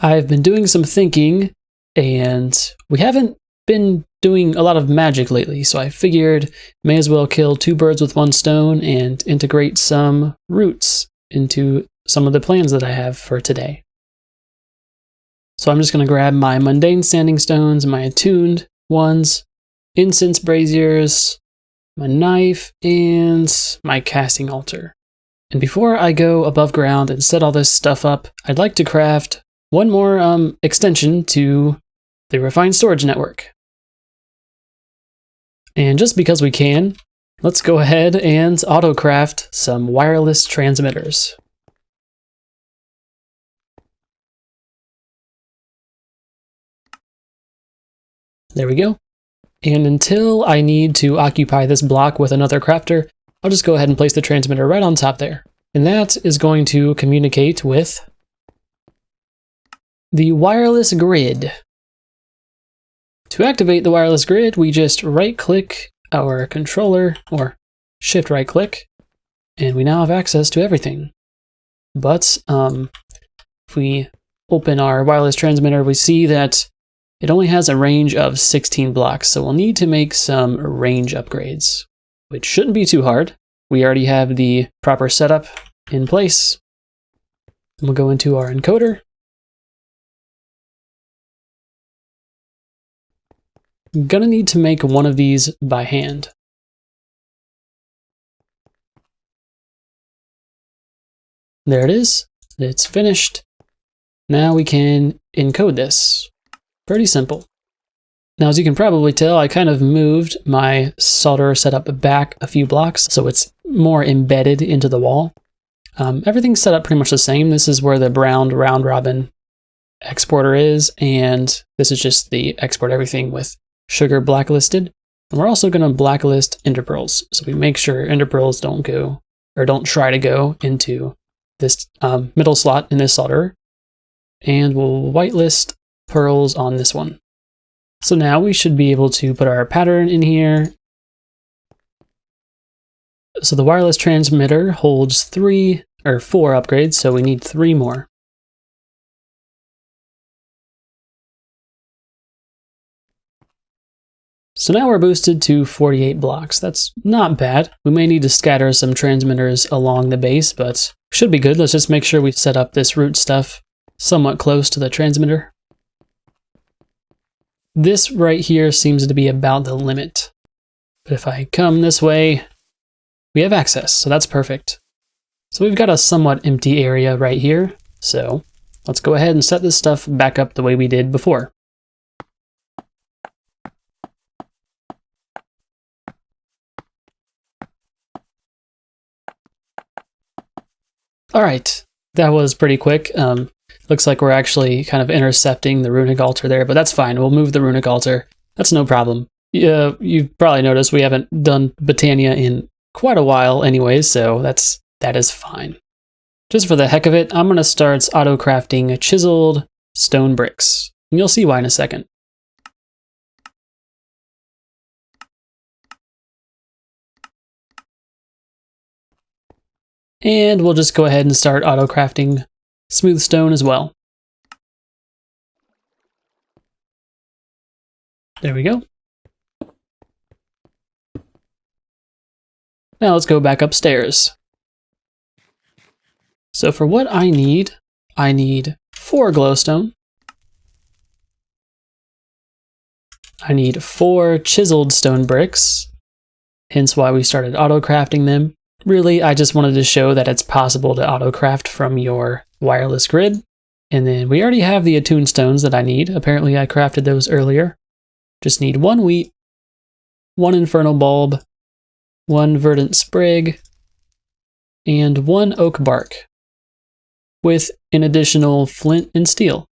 I've been doing some thinking, and we haven't been doing a lot of magic lately, so I figured may as well kill two birds with one stone and integrate some roots into some of the plans that I have for today. So I'm just going to grab my mundane standing stones, my attuned ones, incense braziers, my knife, and my casting altar. And before I go above ground and set all this stuff up, I'd like to craft one more extension to the refined storage network. And just because we can, let's go ahead and autocraft some wireless transmitters. There we go. And until I need to occupy this block with another crafter, I'll just go ahead and place the transmitter right on top there. And that is going to communicate with the wireless grid. To activate the wireless grid, we just right-click our controller, or shift-right-click, and we now have access to everything. But if we open our wireless transmitter, we see that it only has a range of 16 blocks, so we'll need to make some range upgrades, which shouldn't be too hard. We already have the proper setup in place. And we'll go into our encoder. I'm gonna need to make one of these by hand. There it is. It's finished. Now we can encode this. Pretty simple. Now, as you can probably tell, I kind of moved my solder setup back a few blocks, so it's more embedded into the wall. Everything's set up pretty much the same. This is where the brown round robin exporter is, and this is just the export everything with sugar blacklisted. And we're also going to blacklist ender pearls, so we make sure ender pearls don't go, or don't try to go into this middle slot in this solder. And we'll whitelist pearls on this one. So now we should be able to put our pattern in here. So the wireless transmitter holds 4 upgrades, so we need 3 more. So now we're boosted to 48 blocks. That's not bad. We may need to scatter some transmitters along the base, but should be good. Let's just make sure we set up this root stuff somewhat close to the transmitter. This right here seems to be about the limit. But if I come this way, we have access, so that's perfect. So we've got a somewhat empty area right here. So let's go ahead and set this stuff back up the way we did before. All right, that was pretty quick. Looks like we're actually kind of intercepting the runic altar there, but that's fine. We'll move the runic altar. That's no problem. Yeah, you've probably noticed we haven't done Botania in quite a while anyways, so that is fine. Just for the heck of it, I'm going to start auto-crafting chiseled stone bricks. And you'll see why in a second. And we'll just go ahead and start auto-crafting smooth stone as well. There we go. Now let's go back upstairs. So for what I need 4 glowstone. I need 4 chiseled stone bricks, hence why we started auto-crafting them. Really, I just wanted to show that it's possible to auto-craft from your wireless grid. And then we already have the attuned stones that I need. Apparently I crafted those earlier. Just need 1 wheat, 1 infernal bulb, 1 verdant sprig, and 1 oak bark, with an additional flint and steel.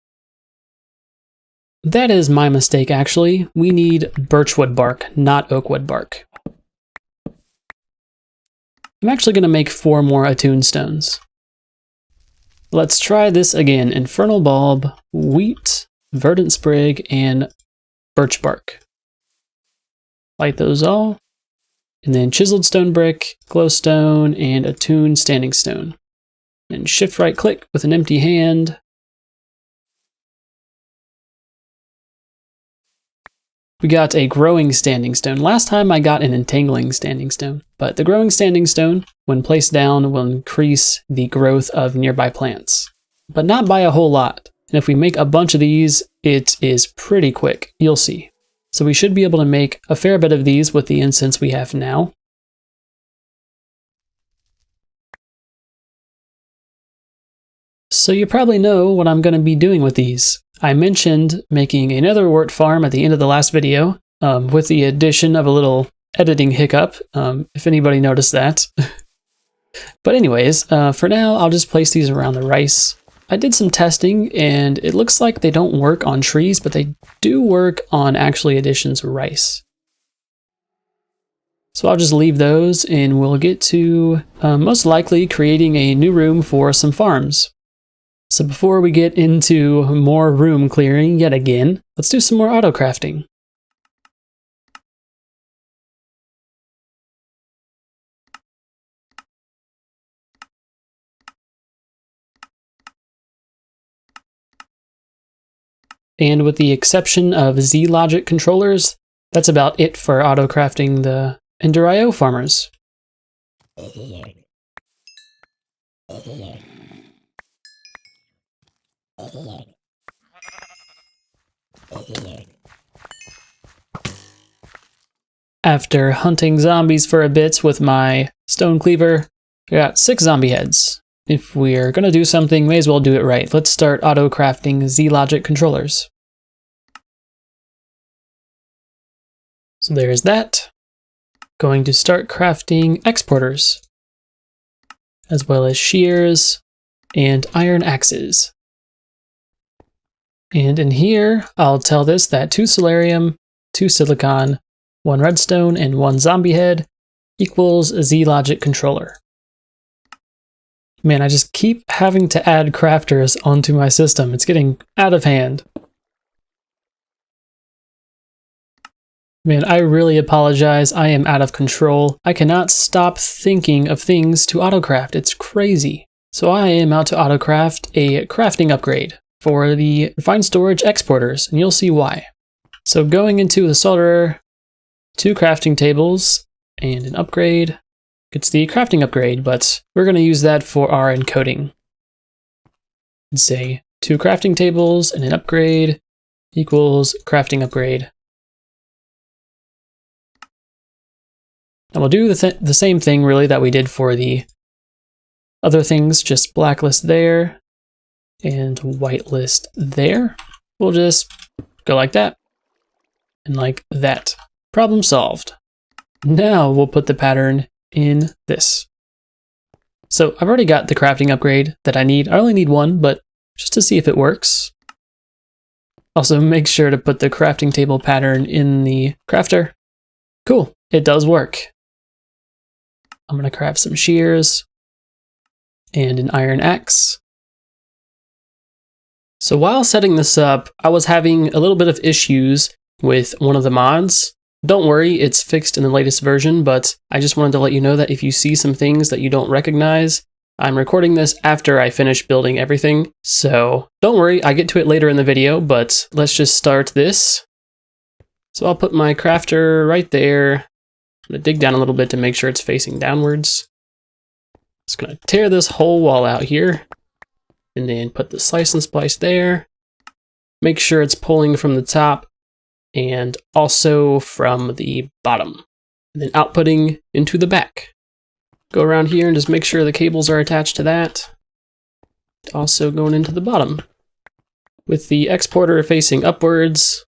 That is my mistake, actually. We need birchwood bark, not oakwood bark. I'm actually going to make 4 more attuned stones. Let's try this again. Infernal bulb, wheat, verdant sprig, and birch bark. Light those all. And then chiseled stone brick, glowstone, and attuned standing stone. And shift right click with an empty hand. we got a growing standing stone. Last time I got an entangling standing stone, but the growing standing stone, when placed down, will increase the growth of nearby plants, but not by a whole lot. And if we make a bunch of these, it is pretty quick. You'll see. So we should be able to make a fair bit of these with the incense we have now. So you probably know what I'm going to be doing with these. I mentioned making another wort farm at the end of the last video, with the addition of a little editing hiccup, if anybody noticed that. But anyways, for now, I'll just place these around the rice. I did some testing, and it looks like they don't work on trees, but they do work on actually additions rice. So I'll just leave those, and we'll get to most likely creating a new room for some farms. So before we get into more room clearing yet again, let's do some more autocrafting. And with the exception of Z-Logic controllers, that's about it for autocrafting the Ender.io farmers. After hunting zombies for a bit with my stone cleaver, I got 6 zombie heads. If we're gonna do something, may as well do it right. Let's start auto-crafting Z-Logic controllers. So there's that. Going to start crafting exporters, as well as shears and iron axes. And in here, I'll tell this that 2 solarium, 2 silicon, 1 redstone, and 1 zombie head equals a Z-Logic controller. Man, I just keep having to add crafters onto my system. It's getting out of hand. Man, I really apologize. I am out of control. I cannot stop thinking of things to autocraft. It's crazy. So I am out to autocraft a crafting upgrade for the refined storage exporters, and you'll see why. So going into the solderer, 2 crafting tables, and an upgrade. It's the crafting upgrade, but we're going to use that for our encoding. And say 2 crafting tables and an upgrade equals crafting upgrade. And we'll do the same thing really that we did for the other things, just blacklist there and whitelist there. We'll just go like that and like that. Problem solved. Now we'll put the pattern in this. So I've already got the crafting upgrade that I need. I only need 1, but just to see if it works. Also make sure to put the crafting table pattern in the crafter. Cool, it does work. I'm gonna craft some shears and an iron axe. So while setting this up, I was having a little bit of issues with one of the mods. Don't worry, it's fixed in the latest version, but I just wanted to let you know that if you see some things that you don't recognize, I'm recording this after I finish building everything. So don't worry, I get to it later in the video, but let's just start this. So I'll put my crafter right there. I'm gonna dig down a little bit to make sure it's facing downwards. Just gonna tear this whole wall out here, and then put the slice and splice there. Make sure it's pulling from the top and also from the bottom, and then outputting into the back. Go around here and just make sure the cables are attached to that. Also going into the bottom. With the exporter facing upwards.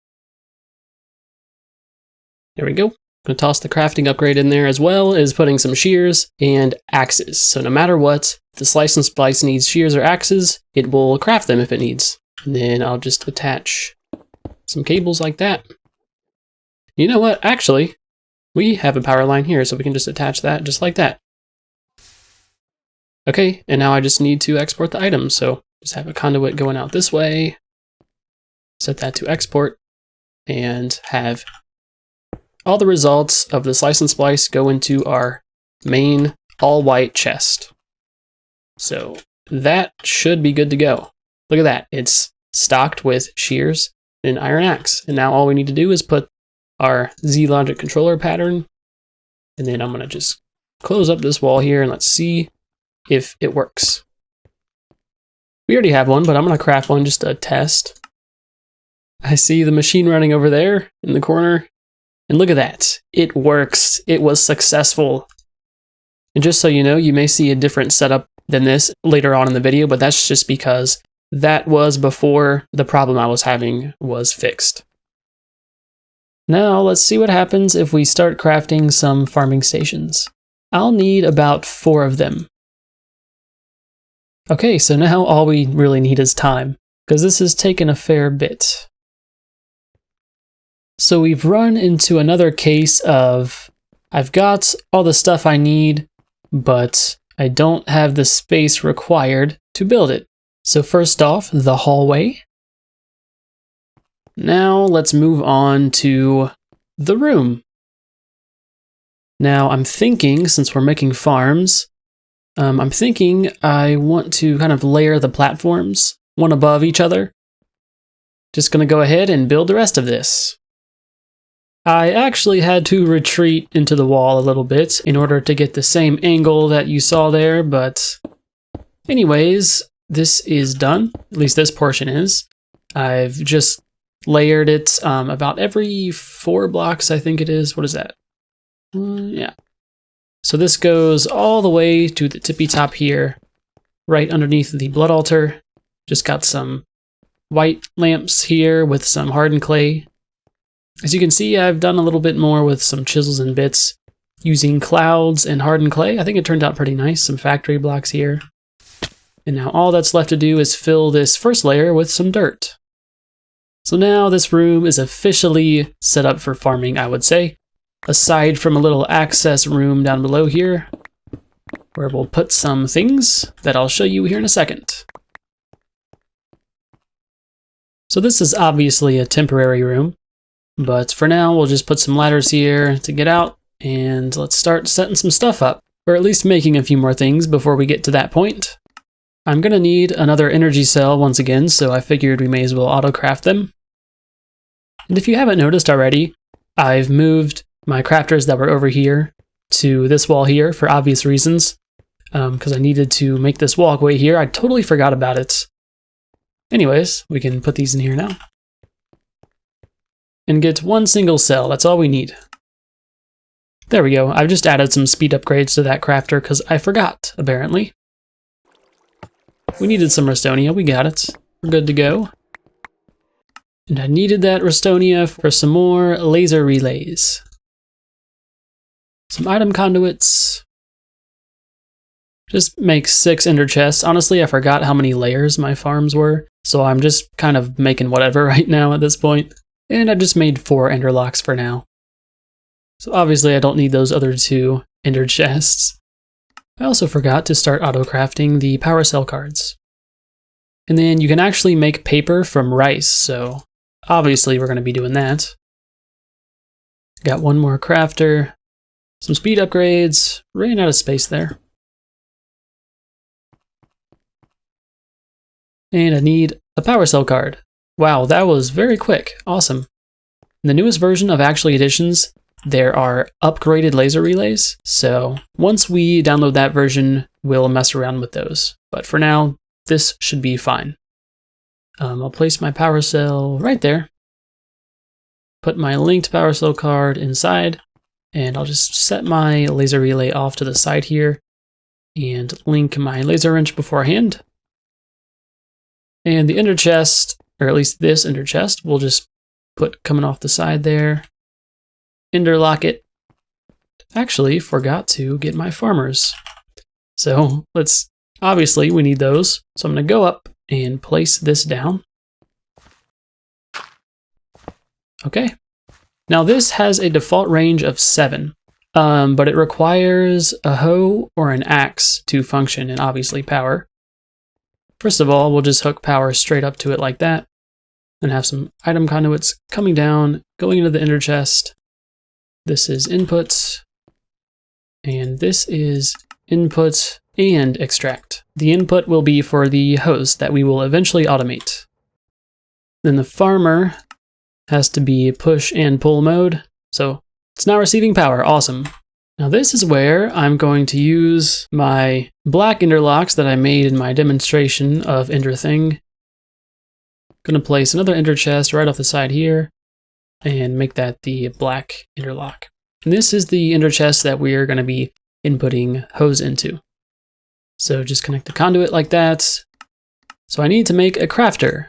There we go. I'm gonna toss the crafting upgrade in there, as well as putting some shears and axes. So no matter what, if the slice and splice needs shears or axes, it will craft them if it needs. And then I'll just attach some cables like that. You know what? Actually, we have a power line here, so we can just attach that just like that. Okay, and now I just need to export the items. So just have a conduit going out this way, set that to export, and have all the results of the slice and splice go into our main all white chest. So that should be good to go. Look at that. It's stocked with shears and an iron axe. And now all we need to do is put our Z logic controller pattern. And then I'm going to just close up this wall here and let's see if it works. We already have one, but I'm going to craft one just to test. I see the machine running over there in the corner. And look at that. It works. It was successful. And just so you know, you may see a different setup than this later on in the video, but that's just because that was before the problem I was having was fixed. Now let's see what happens if we start crafting some farming stations. I'll need about 4 of them. Okay, so now all we really need is time, because this has taken a fair bit. So we've run into another case of, I've got all the stuff I need, but I don't have the space required to build it. So first off, the hallway. Now let's move on to the room. Now I'm thinking, since we're making farms, I'm thinking I want to kind of layer the platforms one above each other. Just gonna go ahead and build the rest of this. I actually had to retreat into the wall a little bit in order to get the same angle that you saw there, but anyways, this is done. At least this portion is. I've just layered it about every 4 blocks, I think it is. What is that? Yeah. So this goes all the way to the tippy top here, right underneath the blood altar. Just got some white lamps here with some hardened clay. As you can see, I've done a little bit more with some chisels and bits using clouds and hardened clay. I think it turned out pretty nice. Some factory blocks here. And now all that's left to do is fill this first layer with some dirt. So now this room is officially set up for farming, I would say. Aside from a little access room down below here, where we'll put some things that I'll show you here in a second. So this is obviously a temporary room, but for now we'll just put some ladders here to get out, and let's start setting some stuff up, or at least making a few more things before we get to that point. I'm gonna need another energy cell once again, so I figured we may as well auto-craft them. And if you haven't noticed already, I've moved my crafters that were over here to this wall here for obvious reasons, because I needed to make this walkway here. I totally forgot about it. Anyways, we can put these in here now. And get 1 single cell, that's all we need. There we go, I've just added some speed upgrades to that crafter because I forgot, apparently. We needed some Restonia, we got it. We're good to go. And I needed that Restonia for some more laser relays. Some item conduits. Just make 6 ender chests. Honestly, I forgot how many layers my farms were, so I'm just kind of making whatever right now at this point. And I just made 4 ender locks for now. So obviously I don't need those other 2 ender chests. I also forgot to start auto-crafting the power cell cards. And then you can actually make paper from rice, so obviously we're going to be doing that. Got 1 more crafter, some speed upgrades, ran out of space there. And I need a power cell card. Wow, that was very quick, awesome. In the newest version of Actually Editions, there are upgraded laser relays, so once we download that version, we'll mess around with those. But for now, this should be fine. I'll place my power cell right there, put my linked power cell card inside, and I'll just set my laser relay off to the side here and link my laser wrench beforehand. And the ender chest, or at least this ender chest, we'll just put coming off the side there. Interlock it. Actually, forgot to get my farmers. So obviously we need those. So I'm gonna go up and place this down. Okay. Now this has a default range of 7, but it requires a hoe or an axe to function, and obviously power. First of all, we'll just hook power straight up to it like that, and have some item conduits coming down, going into the ender chest. This is input, and this is input and extract. The input will be for the host that we will eventually automate. Then the farmer has to be push and pull mode. So it's now receiving power. Awesome. Now this is where I'm going to use my black interlocks that I made in my demonstration of Ender Thing. Going to place another ender chest right off the side here and make that the black interlock. And this is the ender chest that we are going to be inputting hose into. So just connect the conduit like that. So I need to make a crafter.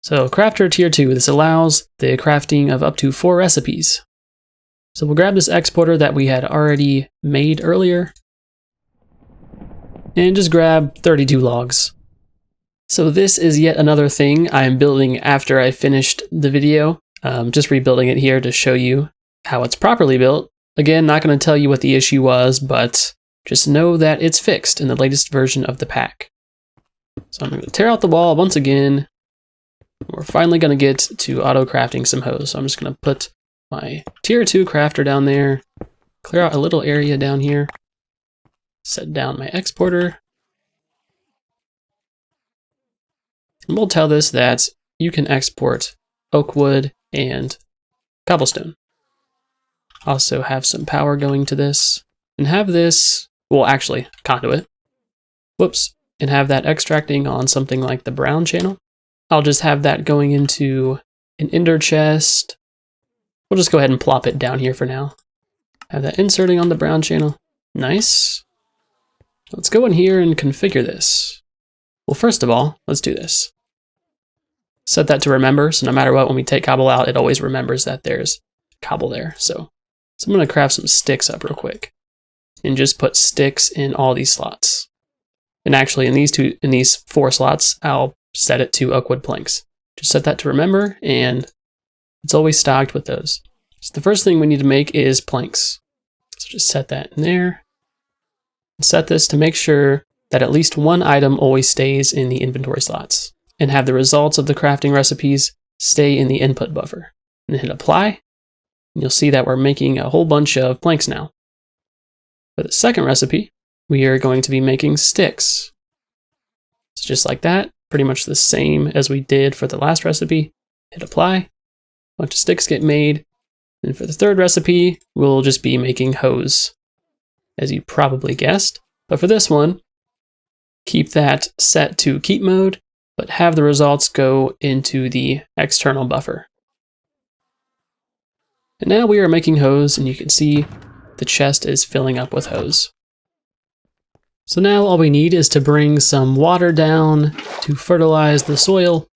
So crafter tier 2, this allows the crafting of up to 4 recipes. So we'll grab this exporter that we had already made earlier and just grab 32 logs. So this is yet another thing I am building after I finished the video. Just rebuilding it here to show you how it's properly built. Again, not going to tell you what the issue was, but just know that it's fixed in the latest version of the pack. So I'm going to tear out the wall once again. We're finally going to get to auto-crafting some hose. So I'm just going to put my tier 2 crafter down there, clear out a little area down here, set down my exporter. And we'll tell this that you can export oak wood and cobblestone. Also have some power going to this, and have this, well actually, conduit. Whoops, and have that extracting on something like the brown channel. I'll just have that going into an ender chest. We'll just go ahead and plop it down here for now. Have that inserting on the brown channel. Nice. Let's go in here and configure this. Well, first of all, let's do this. Set that to remember, so no matter what, when we take cobble out, it always remembers that there's cobble there. So I'm going to craft some sticks up real quick and just put sticks in all these slots. And actually in these 4 slots, I'll set it to oak wood planks. Just set that to remember, and it's always stocked with those. So the first thing we need to make is planks. So just set that in there. And set this to make sure that at least one item always stays in the inventory slots, and have the results of the crafting recipes stay in the input buffer. And hit apply, and you'll see that we're making a whole bunch of planks now. For the second recipe, we are going to be making sticks. It's just like that, pretty much the same as we did for the last recipe. Hit apply, a bunch of sticks get made. And for the third recipe, we'll just be making hose, as you probably guessed. But for this one, keep that set to keep mode, but have the results go into the external buffer. And now we are making hose, and you can see the chest is filling up with hose. So now all we need is to bring some water down to fertilize the soil.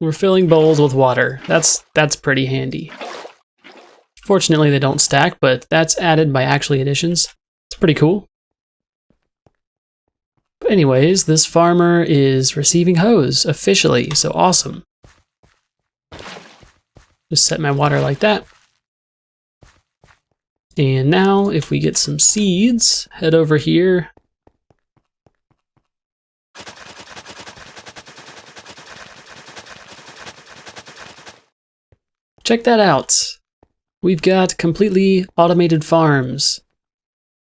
We're filling bowls with water. That's pretty handy. Fortunately, they don't stack, but that's added by actually additions. It's pretty cool. But anyways, this farmer is receiving hose officially, so awesome. Just set my water like that. And now if we get some seeds, head over here. Check that out. We've got completely automated farms.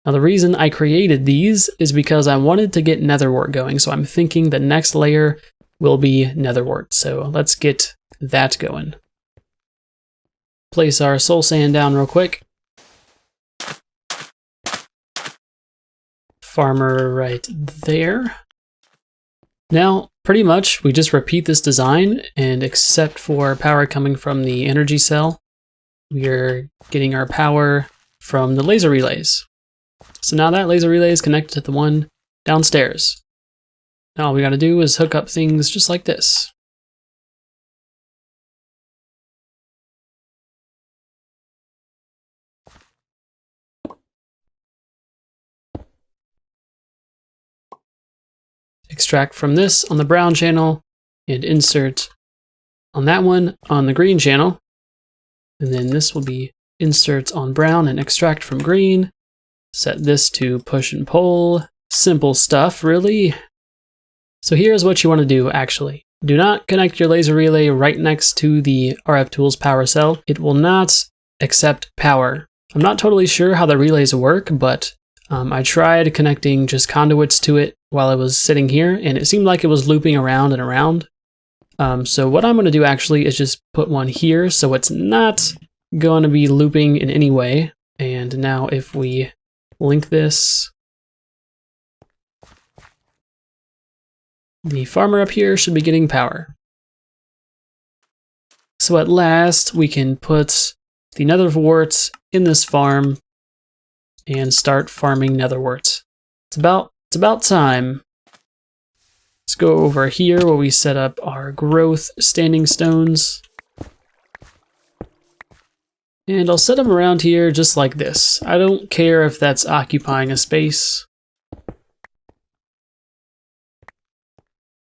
Now the reason I created these is because I wanted to get netherwort going, so I'm thinking the next layer will be netherwort. So let's get that going. Place our soul sand down real quick. Farmer right there. Now, pretty much we just repeat this design, and except for power coming from the energy cell, we are getting our power from the laser relays. So now that laser relay is connected to the one downstairs. Now all we gotta do is hook up things just like this. Extract from this on the brown channel and insert on that one on the green channel. And then this will be insert on brown and extract from green. Set this to push and pull. Simple stuff, really. So here's what you want to do, actually. Do not connect your laser relay right next to the RF Tools power cell. It will not accept power. I'm not totally sure how the relays work, but I tried connecting just conduits to it while I was sitting here, and it seemed like it was looping around and around. So what I'm going to do actually is just put one here so it's not going to be looping in any way. And now if we link this, the farmer up here should be getting power. So at last we can put the netherwort in this farm and start farming netherwort. It's about time. Let's go over here where we set up our growth standing stones. And I'll set them around here just like this. I don't care if that's occupying a space.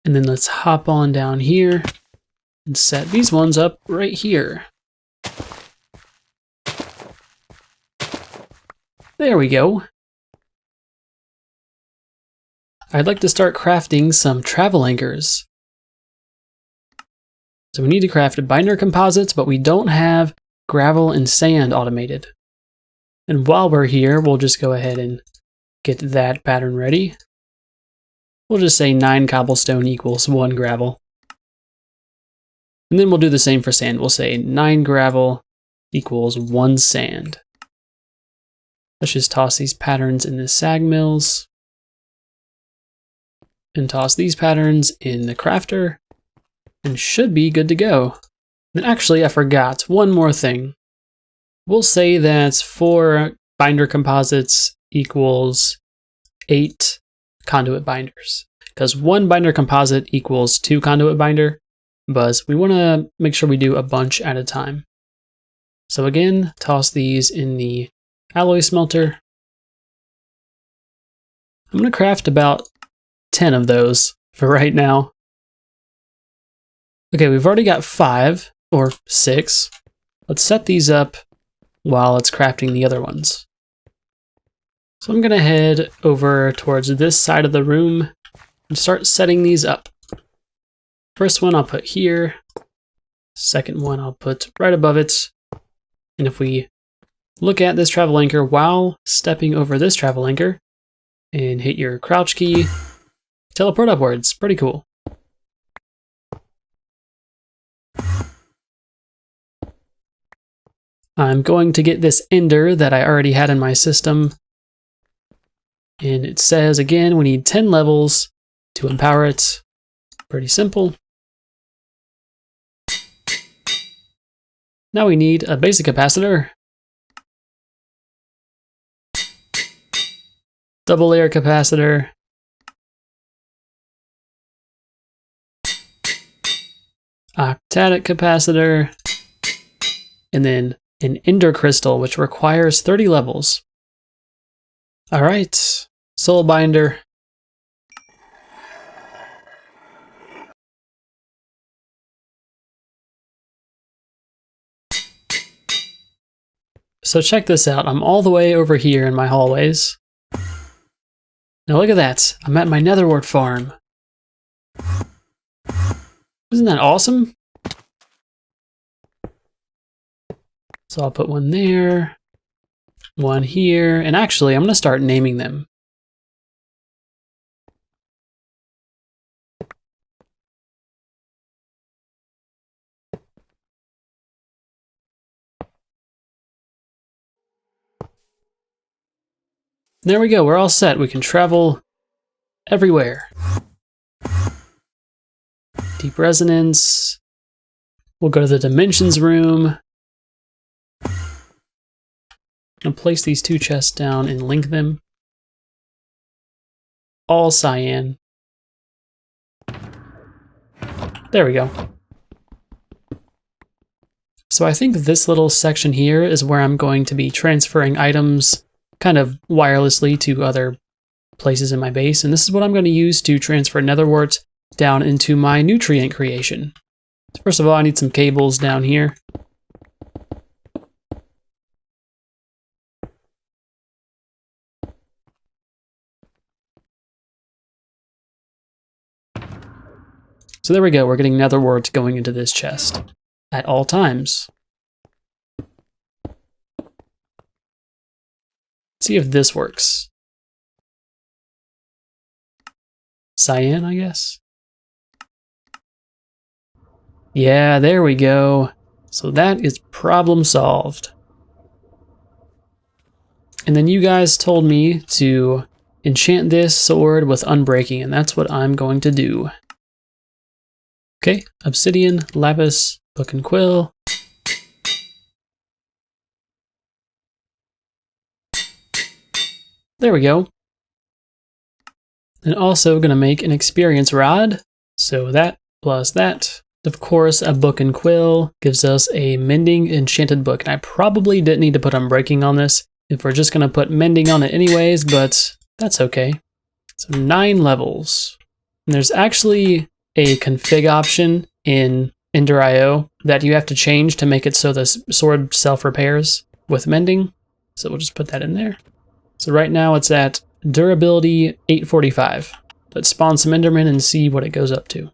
And then let's hop on down here and set these ones up right here. There we go. I'd like to start crafting some travel anchors. So we need to craft binder composites, but we don't have gravel and sand automated. And while we're here, we'll just go ahead and get that pattern ready. We'll just say 9 cobblestone equals 1 gravel. And then we'll do the same for sand. We'll say 9 gravel equals 1 sand. Let's just toss these patterns in the sag mills. And toss these patterns in the crafter. And should be good to go. And actually, I forgot one more thing. We'll say that 4 binder composites equals 8 conduit binders. Because 1 binder composite equals 2 conduit binder, but we want to make sure we do a bunch at a time. So again, toss these in the alloy smelter. I'm going to craft about 10 of those for right now. Okay, we've already got 5 or 6. Let's set these up while it's crafting the other ones. So I'm going to head over towards this side of the room and start setting these up. First one I'll put here. Second one I'll put right above it. And if we look at this travel anchor while stepping over this travel anchor and hit your crouch key, teleport upwards. Pretty cool. I'm going to get this ender that I already had in my system. And it says, again, we need 10 levels to empower it. Pretty simple. Now we need a basic capacitor. Double layer capacitor. Octadic capacitor. And then an ender crystal, which requires 30 levels. All right, soul binder. So check this out. I'm all the way over here in my hallways. Now look at that. I'm at my netherwort farm. Isn't that awesome? So I'll put one there, one here, and actually I'm going to start naming them. There we go, we're all set. We can travel everywhere. Deep resonance. We'll go to the dimensions room. I'm going to place these 2 chests down and link them. All cyan. There we go. So I think this little section here is where I'm going to be transferring items kind of wirelessly to other places in my base. And this is what I'm going to use to transfer netherwort down into my nutrient creation. First of all, I need some cables down here. So there we go, we're getting netherwort going into this chest at all times. Let's see if this works. Cyan, I guess. Yeah, there we go. So that is problem solved. And then you guys told me to enchant this sword with unbreaking, and that's what I'm going to do. Okay, obsidian, lapis, book and quill. There we go. And also gonna make an experience rod. So that plus that. Of course, a book and quill gives us a mending enchanted book. And I probably didn't need to put unbreaking on this if we're just gonna put mending on it anyways, but that's okay. So 9 levels. And there's actually a config option in Ender.io that you have to change to make it so the sword self-repairs with mending. So we'll just put that in there. So right now it's at durability 845. Let's spawn some Endermen and see what it goes up to.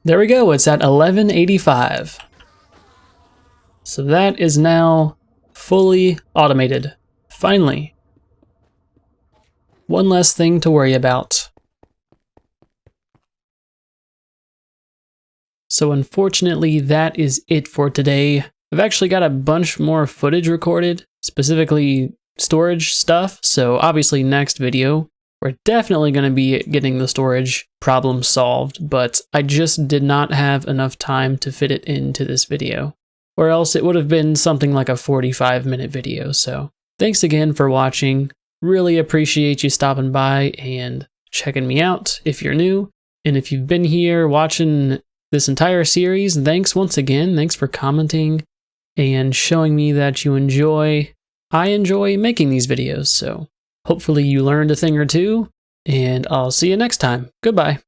There we go, it's at 1185. So that is now fully automated. Finally. One less thing to worry about. So unfortunately, that is it for today. I've actually got a bunch more footage recorded, specifically storage stuff. So obviously next video, we're definitely going to be getting the storage problem solved, but I just did not have enough time to fit it into this video, or else it would have been something like a 45-minute video. So thanks again for watching. Really appreciate you stopping by and checking me out if you're new. And if you've been here watching this entire series, thanks once again. Thanks for commenting and showing me that you enjoy. I enjoy making these videos, so hopefully you learned a thing or two, and I'll see you next time. Goodbye.